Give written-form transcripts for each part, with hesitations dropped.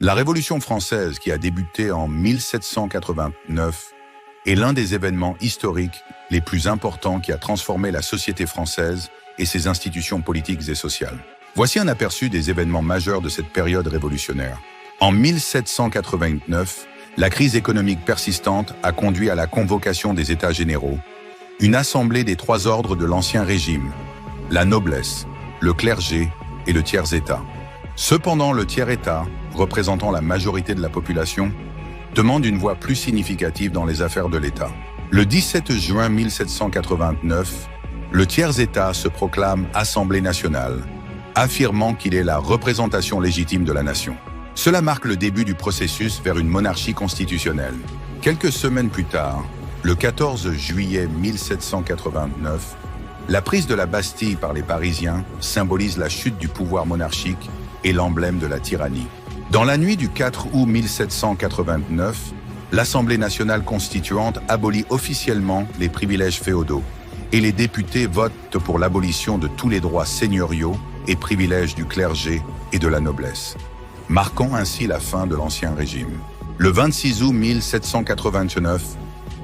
La Révolution française, qui a débuté en 1789, est l'un des événements historiques les plus importants qui a transformé la société française et ses institutions politiques et sociales. Voici un aperçu des événements majeurs de cette période révolutionnaire. En 1789, la crise économique persistante a conduit à la convocation des États généraux, une assemblée des trois ordres de l'Ancien Régime, la noblesse, le clergé et le tiers-État. Cependant, le tiers-État, représentant la majorité de la population, demande une voix plus significative dans les affaires de l'État. Le 17 juin 1789, le tiers-État se proclame Assemblée nationale, affirmant qu'il est la représentation légitime de la nation. Cela marque le début du processus vers une monarchie constitutionnelle. Quelques semaines plus tard, le 14 juillet 1789, la prise de la Bastille par les Parisiens symbolise la chute du pouvoir monarchique et l'emblème de la tyrannie. Dans la nuit du 4 août 1789, l'Assemblée nationale constituante abolit officiellement les privilèges féodaux et les députés votent pour l'abolition de tous les droits seigneuriaux et privilèges du clergé et de la noblesse, marquant ainsi la fin de l'Ancien Régime. Le 26 août 1789,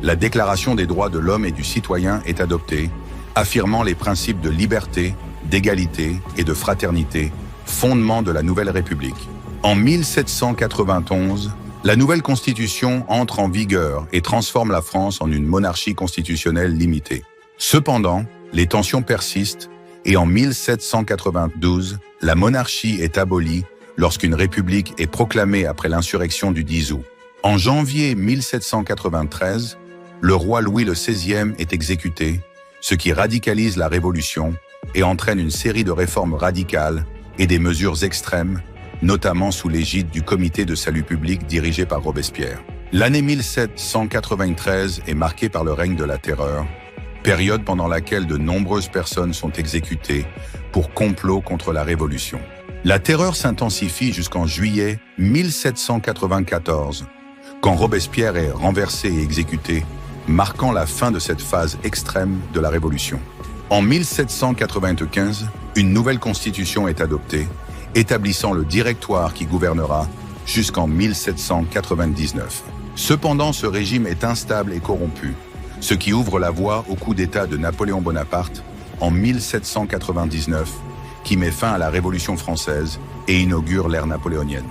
la Déclaration des droits de l'homme et du citoyen est adoptée, affirmant les principes de liberté, d'égalité et de fraternité, fondement de la Nouvelle République. En 1791, la nouvelle Constitution entre en vigueur et transforme la France en une monarchie constitutionnelle limitée. Cependant, les tensions persistent et en 1792, la monarchie est abolie lorsqu'une république est proclamée après l'insurrection du 10 août. En janvier 1793, le roi Louis XVI est exécuté, ce qui radicalise la Révolution et entraîne une série de réformes radicales et des mesures extrêmes, notamment sous l'égide du Comité de salut public dirigé par Robespierre. L'année 1793 est marquée par le règne de la terreur, période pendant laquelle de nombreuses personnes sont exécutées pour complot contre la Révolution. La terreur s'intensifie jusqu'en juillet 1794, quand Robespierre est renversé et exécuté, marquant la fin de cette phase extrême de la Révolution. En 1795, une nouvelle constitution est adoptée, établissant le Directoire qui gouvernera jusqu'en 1799. Cependant, ce régime est instable et corrompu, ce qui ouvre la voie au coup d'État de Napoléon Bonaparte en 1799, qui met fin à la Révolution française et inaugure l'ère napoléonienne.